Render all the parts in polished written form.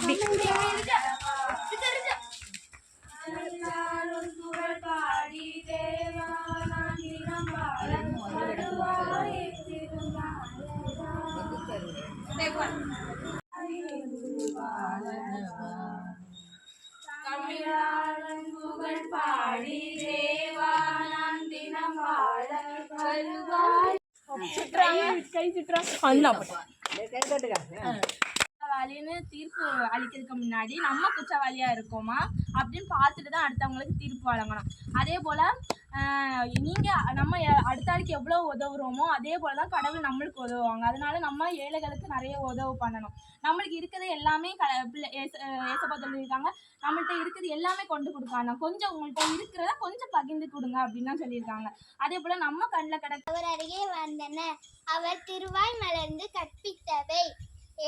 அப்படி தமிழாளன் புகழ் பாடி தேவா நான் தினம் வாழ வருவாய். கை குற்றவாளின்னு தீர்ப்பு அளிக்கிறதுக்கு முன்னாடி நம்ம குற்றவாளியா இருக்கோமா அப்படின்னு பார்த்துட்டு தான் அடுத்தவங்களுக்கு தீர்ப்பு வழங்கணும். அதே போல நீங்க நம்ம அடுத்த ஆளுக்கு எவ்வளவு உதவுறோமோ அதே போலதான் கடவுள் நம்மளுக்கு உதவுவாங்க. அதனால நம்ம ஏழைகளுக்கு நிறைய உதவு பண்ணணும். நம்மளுக்கு இருக்கிறது எல்லாமே ஏசப்பா சொல்லியிருக்காங்க, நம்மள்ட்ட இருக்கிறது எல்லாமே கொண்டு கொடுக்காங்க, கொஞ்சம் உங்கள்கிட்ட இருக்கிறத கொஞ்சம் பகிர்ந்து கொடுங்க அப்படின்னு தான் சொல்லியிருக்காங்க. அதே போல நம்ம கண்ணில் கிடக்க அவர் அருகே வந்தன, அவர் திருவாய் மலர்ந்து கற்பித்தவை.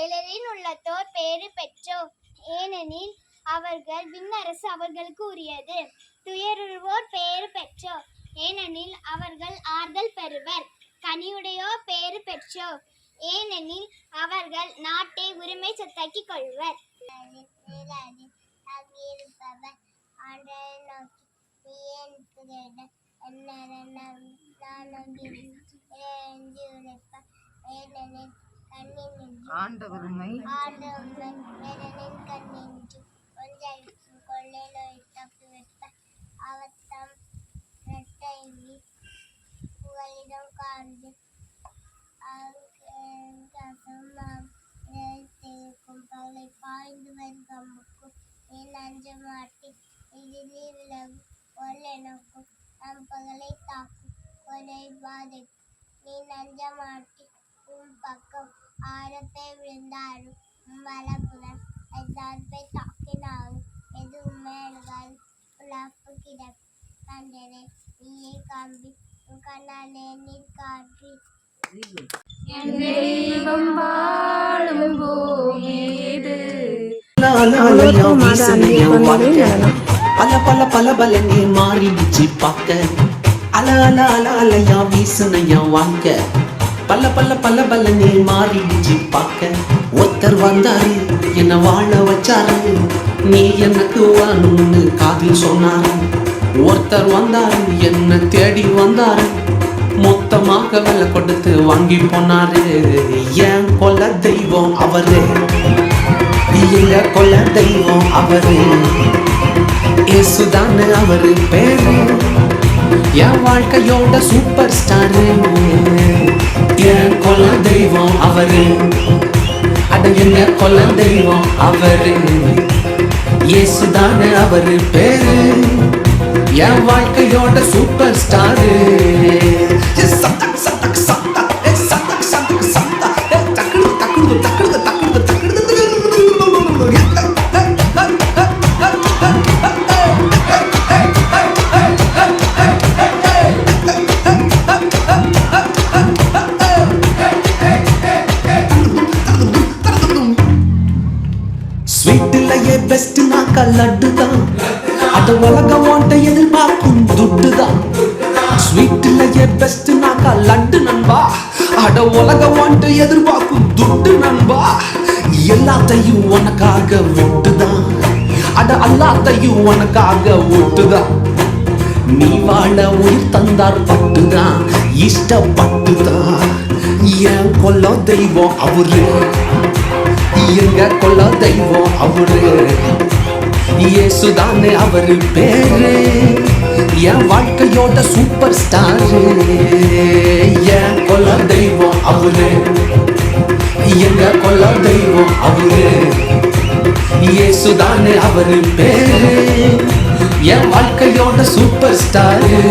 ஏழரின் உள்ளத்தோர் பேறு பெற்றோர், ஏனெனில் அவர்கள் விண்ணரசு அவர்களுக்கு உரியது. துயருவோர் பேறு பெற்றோர், ஏனெனில் அவர்கள் ஆறுதல் பெறுவர். கனியுடையோர் பேறு பெற்றோர், ஏனெனில் அவர்கள் நாட்டை உரிமை சொத்தாக்கிக் கொள்வர். ஆண்டவருமை அவத்தம் இரட்டைவி புகலிடம் காண்பு பகலை பாய்ந்து வருகமுக்கும் என் அஞ்ச மாட்டேன். இதிலே விலகு ஒல்லெனக்கும் நம் பகலை தாக்கும் கொலை பாதைக்கும் நீ நஞ்ச மாட்டேன். உன் பக்கம் 6 பேர் விழுந்தாலும் வலப்புறம் 5 பேர் தாக்கினாலும் எது உண்மையானதால் உலாப்பு கிடக்கும். கண்டனே நீயே காண்பி உன் கண்ணாலே நீர் காற்றி. பல பல பல பலனே மாறிடுச்சு பார்க்க. அல அல அல அலையா வீசுனையா வாங்க. பல பல பல பலனே மாறிடுச்சு பார்க்க. ஒருத்தர் வந்தாரு என்ன வாழ வச்சாரு, நீ எனக்கு வாணும்னு காதில் சொன்னாரு. ஒருத்தர் வந்தாரு என்ன தேடி வந்தாரு, மொத்தமாக விலை கொடுத்து வாங்கி போனாரு. ஏன் கொல்ல தெய்வம் அவரு, எங்க கொல்ல தெய்வம் அவரு. இயேசுதானு அவரு பேரு, என் வாழ்க்கையோட சூப்பர் ஸ்டாரு. என் கொல்ல தெய்வம் அவரு, அட எங்க கொல்ல தெய்வம் அவரு. இயேசுதானு அவரு பேரு, என் வாழ்க்கையோட சூப்பர் ஸ்டாரு. ஸ்வீட்டிலேயே பெஸ்ட் நாக்கா லட்டுதான், அது உலகம் ஓட்ட எதிர்பார்க்கும் துட்டுதான். ஸ்வீட்டிலேயே பெஸ்ட் நாக்கா லட்டு நண்பா, அட உலகம் ஓட்ட எதிர்பார்க்கும் துட்டு நண்பா. எல்லாத்தையும் உனக்காக விட்டுதான், அட எல்லாத்தையும் உனக்காக விட்டுதான். நீ வாழ உயிர் தந்தார் பட்டுதான், இஷ்டப்பட்டுதான். ஏன் கொல்ல தெய்வம் அவரு, எங்க கொல்ல தெய்வம் அவரு. இயேசுதானே அவரு பேரு, என் வாழ்க்கையோட சூப்பர் ஸ்டாரு. என் கொல்ல தெய்வம் அவரு, எங்க கொல்ல தெய்வம் அவரு. இயேசுதானே அவரு பேரு, என் வாழ்க்கையோட சூப்பர் ஸ்டாரு.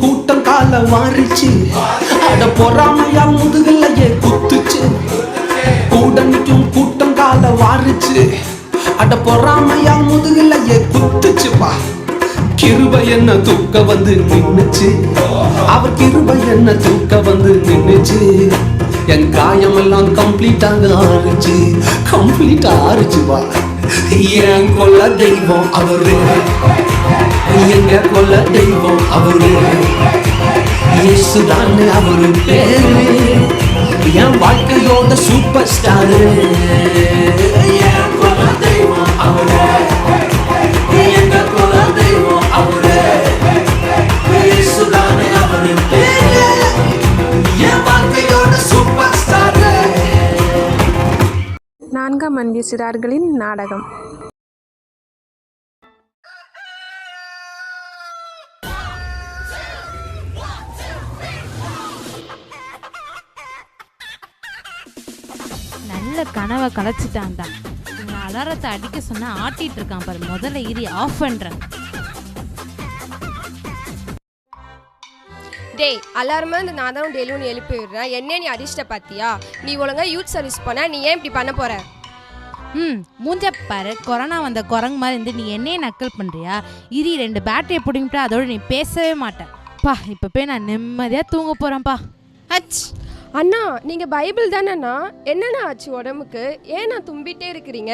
கூட்டம் கால வாரிச்சு, அட பொறாமையா முதுகலையே குத்துச்சு. அட பொறாமையா முதுகிலையே குத்துச்சுப்பா. கிருபை என்ன தூக்க வந்து நின்னுச்சு, அவர் கிருபை என்ன தூக்க வந்து நின்னுச்சு. என் காயமெல்லாம் கம்ப்ளீட்டாக ஆறுச்சு, கம்ப்ளீட்டா ஆறுச்சுப்பா. என் கொல்ல தெய்வம் அவரு, எங்க கொல்ல தெய்வம் அவரு, இயேசுதான் அவரு பேரு, என் வாழ்க்கையோட சூப்பர் ஸ்டாரு. என் கொல்ல தெய்வம் அவரு, எங்க கொல்ல தெய்வம் அவரு, இயேசுதான் அவரு பேரு, என் வாழ்க்கையோட சூப்பர் ஸ்டாரு. 4ஆம் அன்பிய சிறார்களின் நாடகம். நல்ல கனவை கலைச்சிட்டான்டா. இவன் அலாரத்தை அடிக்க சொன்னா ஆட்டிட்டு இருக்கான் பாரு. முதல்ல இரி ஆஃப் பண்றேன். டேய், அலாரமாக இந்த நான் தான் டெய்லியும் நீ எழுப்பி விடுறேன். என்ன நீ அடிச்சிட்ட பார்த்தியா? நீ ஒழுங்கா யூத் சர்வீஸ் பண்ண, நீ ஏன் இப்படி பண்ண போற? மூஞ்ச பாரு. கொரோனா வந்த குரங்கு மாதிரி இருந்து நீ என்னையே நக்கல் பண்றியா? இரி 2 பேட்டரியை பிடிங்கிட்டா அதோட நீ பேசவே மாட்டேன். பா இப்போ போய் நான் நிம்மதியாக தூங்க போகிறேன்ப்பா. அச் அண்ணா, நீங்கள் பைபிள் தானேண்ணா? என்னண்ணா ஆச்சு உடம்புக்கு? ஏன் நான் தும்பிட்டே இருக்கிறீங்க?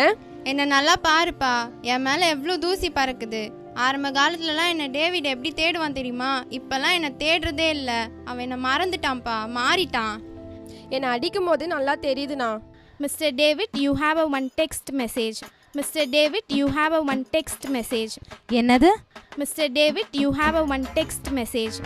என்னை நல்லா பாருப்பா, என் மேலே எவ்வளோ தூசி பறக்குது. ஆரம்ப காலத்துலலாம் என்னை டேவிட் எப்படி தேடுவான் தெரியுமா? இப்போல்லாம் என்னை தேடுறதே இல்லை. அவன் என்னை மறந்துட்டான்ப்பா, மாறிட்டான். என்னை அடிக்கும் போது நல்லா தெரியுதுண்ணா. Mr. David, you have a one text message. Mr. David, you have a one text message. என்னது? Mr. David, you have a one text message.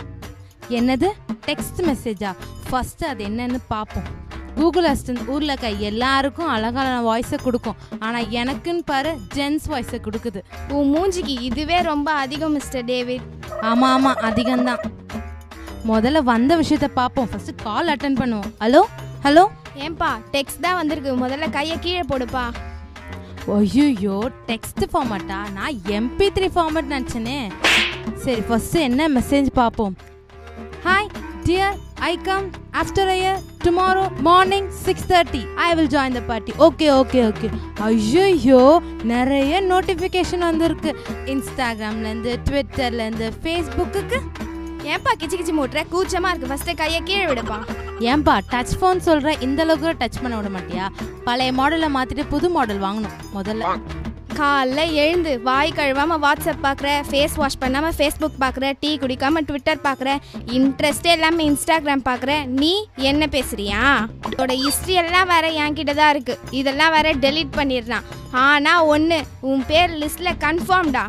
என்னது? டெக்ஸ்ட் மெசேஜா? ஃபஸ்ட்டு அது என்னன்னு பார்ப்போம். கூகுள் அசிஸ்டன்ட் ஊரில் இருக்க எல்லாருக்கும் அழகான வாய்ஸை கொடுக்கும். ஆனால் எனக்குன்னு பாரு ஜென்ஸ் வாய்ஸை கொடுக்குது. உன் மூஞ்சிக்கு இதுவே ரொம்ப அதிகம் மிஸ்டர் டேவிட். ஆமாம் அதிகம்தான். முதல்ல வந்த விஷயத்த பார்ப்போம். ஃபஸ்ட்டு கால் அட்டன் பண்ணுவோம். Hello hello. ஏன்பா டெக்ஸ்ட் தான் வந்திருக்கு, முதல்ல கையை கீழே போடுப்பா. ஐயோ, டெக்ஸ்ட் ஃபார்மேட்டா? நான் MP3 ஃபார்மேட் நினச்சேனே. சரி, ஃபஸ்ட்டு என்ன மெசேஜ் பார்ப்போம். Hi dear, I come after a year tomorrow morning 6:30. I will join the party. Okay. ஐயோ, நிறைய நோட்டிஃபிகேஷன் வந்திருக்கு. இன்ஸ்டாகிராம்லேருந்து, ட்விட்டர்லேருந்து, ஃபேஸ்புக்கு. ஏன்பா கிச்சு கிச்சு மூட்டுற? கூச்சமாக இருக்குது, ஃபஸ்ட்டு கையை கீழே விடுப்பா. ஏன்பா டச் ஃபோன் சொல்கிற? இந்த அளவுக்கு டச் பண்ண விட மாட்டியா? பழைய மாடலை மாற்றிட்டு புது மாடல் வாங்கணும் முதல்ல. காலைல எழுந்து வாய் கழுவாமல் வாட்ஸ்அப் பார்க்குற, ஃபேஸ் வாஷ் பண்ணாமல் ஃபேஸ்புக் பார்க்குற, டீ குடிக்காமல் ட்விட்டர் பார்க்குற, இன்ட்ரெஸ்டே இல்லாமல் இன்ஸ்டாகிராம் பார்க்குற. நீ என்ன பேசுறியா? இதோட ஹிஸ்ட்ரி எல்லாம் வேற என்கிட்ட தான் இருக்குது. இதெல்லாம் வேற டெலீட் பண்ணிடுறான். ஆனால் ஒன்று, உன் பேர் லிஸ்ட்டில் கன்ஃபார்ம்டா.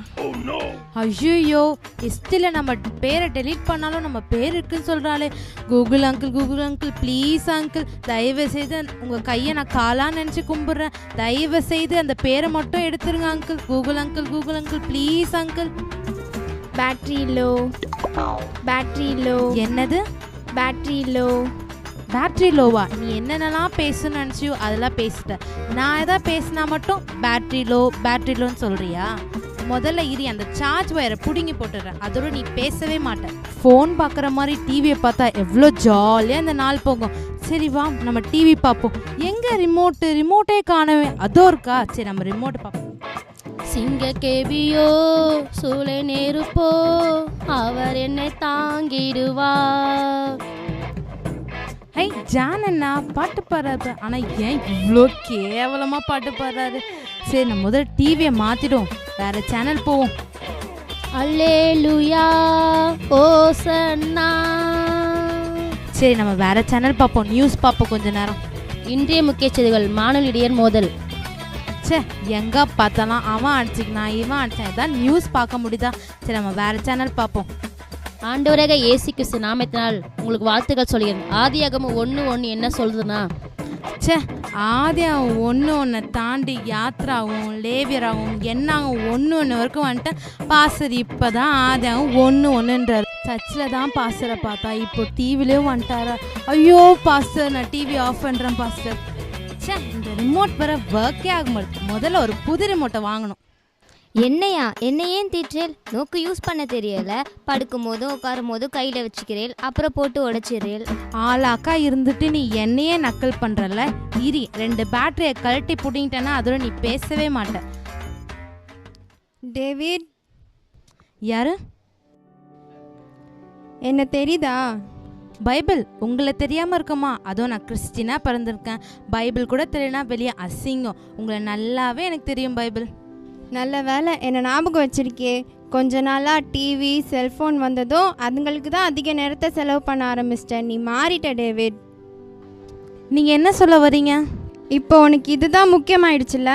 ஐயோ, ஹிஸ்ட்ரியில் நம்ம பேரை டெலீட் பண்ணாலும் நம்ம பேர் இருக்குன்னு சொல்கிறாளே. கூகுள் அங்கிள் ப்ளீஸ் அங்கிள், தயவு செய்து உங்கள் கையை நான் காலான்னு நினச்சி கும்பிட்றேன். தயவு செய்து அந்த பேரை மட்டும் எடுத்துருங்க uncle. Google uncle please uncle. Battery low. என்னது? பேட்ரி லோவா? நீ என்னென்னலாம் பேசணும்னு நினச்சியோ அதெல்லாம் பேசிட்ட. நான் எதாவது பேசினா மட்டும் பேட்ரி லோன்னு சொல்கிறியா? முதல்ல இரு, அந்த சார்ஜ் வயரை பிடுங்கி போட்டுடுறேன். அதோட நீ பேசவே மாட்டேன். ஃபோன் பார்க்குற மாதிரி டிவியை பார்த்தா எவ்வளோ ஜாலியாக இந்த நாள் போகும். சரி வா, நம்ம டிவி பார்ப்போம். எங்கே ரிமோட்டே காணவே. அதோ இருக்கா? சரி, நம்ம ரிமோட்டை பார்ப்போம். சிங்க கேபியோ சூளை நெருப்போ அவர் என்னை தாங்கிடுவார். ஹை ஜான் அண்ணா பாட்டு பாடுறாரு. ஆனால் ஏன் இவ்வளோ கேவலமாக பாட்டு பாடுறாரு? சரி, நம்ம முதல்ல டிவியை மாற்றிடும், வேறு சேனல் போவோம். அல்லேலூயா ஓசன்னா. சரி, நம்ம வேறு சேனல் பார்ப்போம். நியூஸ் பார்ப்போம் கொஞ்ச நேரம். இன்றைய முக்கிய செய்திகள். மாணவரிடையர் மோதல். சே, எங்கே பார்த்தாலும் அவன் அடிச்சிக்கினான் இவன் அடிச்சான், இதான் நியூஸ் பார்க்க முடியுதா? சரி, நம்ம வேறு சேனல் பார்ப்போம். ஆண்டவராக இயேசு கிறிஸ்து நாமத்தினால் உங்களுக்கு வாழ்த்துக்கள் சொல்கிறேன். ஆதியாகமம் 1:1 என்ன சொல்றதுன்னா, சே, ஆதியாகவும் 1:1 தாண்டி யாத்ராவும் லேவியராகவும் என்னாகும் 1:1 வரைக்கும் வந்துட்டு பாஸ்டர் இப்போ தான் ஆதியாகவும் 1:1ன்றார். சர்ச்சில் தான் பாஸ்டரை பார்த்தா, இப்போ டிவிலேயும் வந்துட்டாரா? ஐயோ பாஸ்டர், நான் டிவி ஆஃப் பண்ணுறேன் பாஸ்டர். சே, இந்த ரிமோட் வர ஒர்க்கே ஆக மாட்டேது. முதல்ல ஒரு புது ரிமோட்டை வாங்கணும். என்னையா என்ன ஏன் தீற்றேல்? நோக்கு யூஸ் பண்ண தெரியல. படுக்கும் போதும் உட்காரும் போதும் கையில் வச்சுக்கிறேன், அப்புறம் போட்டு உடைச்சிடுறேன். ஆளாக்கா இருந்துட்டு நீ என்னையே நக்கல் பண்ணுறல. இரி 2 பேட்டரியை கழட்டி புடிங்கிட்டேன்னா அதோட நீ பேசவே மாட்டேன். டேவிட், யாரு? என்ன தெரியுதா? பைபிள். உங்களை தெரியாமல் இருக்குமா? அதுவும் நான் கிறிஸ்டினாக பிறந்திருக்கேன். பைபிள் கூட தெரியலனா வெளியே அசிங்கம். உங்களை நல்லாவே எனக்கு தெரியும் பைபிள். நல்ல வேலை என்னை ஞாபகம் வச்சிருக்கே. கொஞ்ச நாளாக டிவி செல்ஃபோன் வந்ததும் அதுங்களுக்கு தான் அதிக நேரத்தை செலவு பண்ண ஆரம்பிச்சிட்டேன். நீ மாறிட்ட டேவிட். நீங்கள் என்ன சொல்ல வரீங்க? இப்போ உனக்கு இதுதான் முக்கியமாயிடுச்சுல்ல?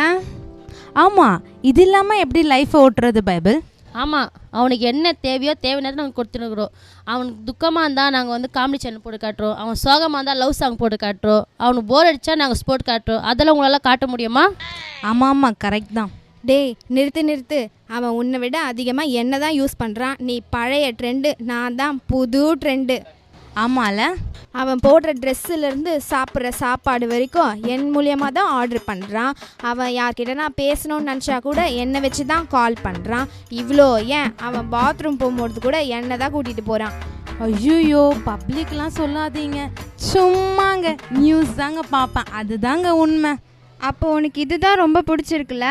ஆமாம், இது இல்லாமல் எப்படி லைஃப்பை ஓட்டுறது பைபிள்? ஆமாம், அவனுக்கு என்ன தேவையோ தேவையானதை நாங்கள் கொடுத்துருக்குறோம். அவனுக்கு துக்கமாக இருந்தால் நாங்கள் வந்து காமெடி சேனல் போட்டு காட்டுறோம். அவன் சோகமாக இருந்தால் லவ் சாங் போட்டு காட்டுறோம். அவனுக்கு போர் அடித்தா நாங்கள் ஸ்போர்ட் காட்டுறோம். அதெல்லாம் உங்களால் காட்ட முடியுமா? ஆமாம் ஆமாம், கரெக்ட் தான். டேய் நிறுத்து. அவன் உன்னை விட அதிகமாக என்ன தான் யூஸ் பண்ணுறான். நீ பழைய ட்ரெண்டு, நான் தான் புது ட்ரெண்டு. ஆமாம்ல, அவன் போடுற ட்ரெஸ்ஸுலேருந்து சாப்பிட்ற சாப்பாடு வரைக்கும் என் மூலியமாக தான் ஆர்டர் பண்ணுறான். அவன் யார்கிட்ட நான் பேசணும்னு நினச்சா கூட என்னை வச்சு தான் கால் பண்ணுறான். இவ்வளோ ஏன் அவன் பாத்ரூம் போகும்போது கூட என்னை தான் கூட்டிகிட்டு போகிறான். ஐயோ, பப்ளிக்லாம் சொல்லாதீங்க, சும்மாங்க நியூஸ் தாங்க பார்ப்பேன், அதுதாங்க உண்மை. அப்போ உனக்கு இதுதான் ரொம்ப பிடிச்சிருக்குல்ல?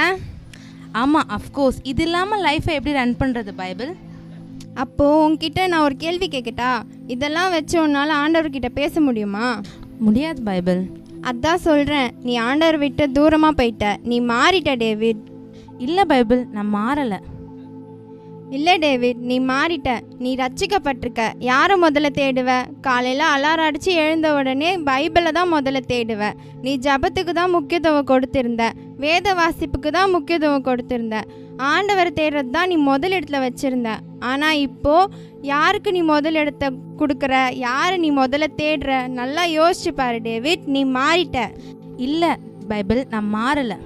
ஆமாம், அஃப்கோர்ஸ். இது இல்லாமல் லைஃப்பை எப்படி ரன் பண்ணுறது பைபிள்? அப்போது உன்கிட்ட நான் ஒரு கேள்வி கேட்கட்டா? இதெல்லாம் வச்சு உன்னால் ஆண்டவர்கிட்ட பேச முடியுமா? முடியாது பைபிள். அதான் சொல்கிறேன், நீ ஆண்டவர் விட்டு தூரமாக போயிட்ட. நீ மாறிட்ட டேவிட். இல்லை பைபிள், நான் மாறலை. இல்லை டேவிட், நீ மாறிட்ட. நீ ரட்சிக்கப்பட்டிருக்க. யாரை முதல்ல தேடுவ? காலையில் அலாரம் அடித்து எழுந்த உடனே பைபிளை தான் முதல்ல தேடுவ. நீ ஜபத்துக்கு தான் முக்கியத்துவம் கொடுத்திருந்த. வேத வாசிப்புக்கு தான் முக்கியத்துவம் கொடுத்திருந்த. ஆண்டவர் தேடுறது தான் நீ முதல் இடத்துல வச்சுருந்த. ஆனால் இப்போது யாருக்கு நீ முதல் இடத்த கொடுக்குற? யாரை நீ முதல்ல தேடுற? நல்லா யோசிச்சு பாரு டேவிட், நீ மாறிட்ட. இல்லை பைபிள், நான் மாறலை.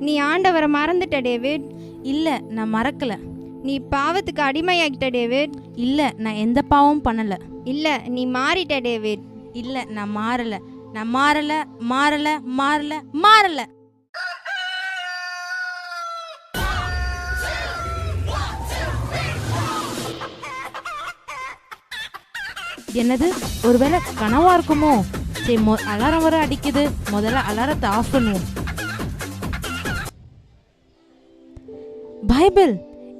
நீ ஆண்டவரை மறந்துட்ட டேவிட். இல்லை, நான் மறக்கலை. நீ பாவத்துக்கு அடிமையாகிட்ட டேவிட். இல்லை, நான் எந்த பாவமும் பண்ணலை. இல்லை, நீ மாறிட்ட டேவிட். இல்லை, நான் மாறலை. நான் மாறலை மாறலை மாறலை மாறலை. என்னது, ஒருவேளை கனவா இருக்குமோ? சரி, அலாரம் வர அடிக்குது, முதல்ல அலாரத்தை ஆஃப் பண்ணுவோம். பைபிள்,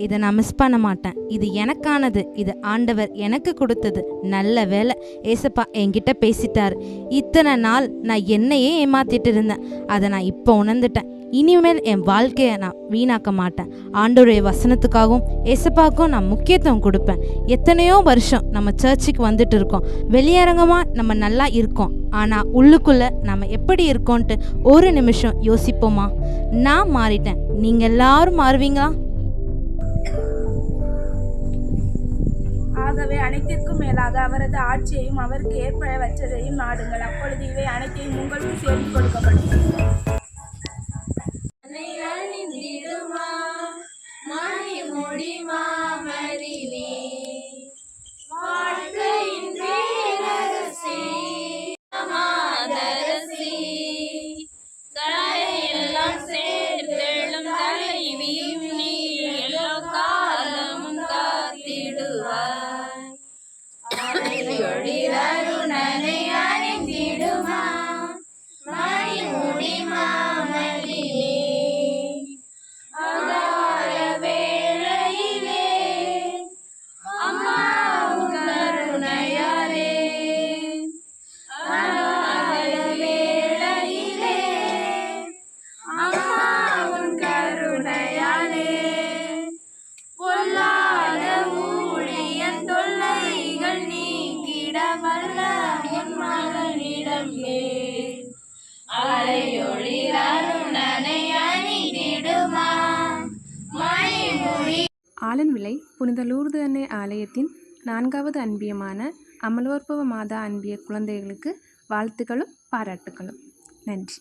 இதை நான் மிஸ் பண்ண மாட்டேன். இது எனக்கானது. இது ஆண்டவர் எனக்கு கொடுத்தது. நல்ல வேலை ஏசப்பா என்கிட்ட பேசிட்டார். இத்தனை நாள் நான் என்னையே ஏமாத்திட்டு இருந்தேன். அதை நான் இப்போ உணர்ந்துட்டேன். இனிமேல் என் வாழ்க்கையை நான் வீணாக்க மாட்டேன். ஆண்டவருடைய வசனத்துக்காகவும் ஏசப்பாவுக்கும் நான் முக்கியத்துவம் கொடுப்பேன். எத்தனையோ வருஷம் நம்ம சர்ச்சுக்கு வந்துட்டு இருக்கோம். வெளியரங்கமாக நம்ம நல்லா இருக்கோம். ஆனால் உள்ளுக்குள்ளே நம்ம எப்படி இருக்கோன்ட்டு ஒரு நிமிஷம் யோசிப்போமா? நான் மாறிட்டேன். நீங்கள் எல்லாரும் மாறுவீங்களா? ஆகவே அனைத்திற்கும் மேலாக அவரது ஆட்சியையும் அவருக்கு ஏற்பவற்றையும் நாடுங்கள். அப்பொழுது இவை அனைத்தையும் உங்களுக்கு சேர்த்து கொடுக்கப்படும். ஆலன்விளை புனித லூர்து அன்னை ஆலயத்தின் 4வது அன்பியமான அமலோற்பவ மாதா அன்பிய குழந்தைகளுக்கு வாழ்த்துக்களும் பாராட்டுக்களும். நன்றி.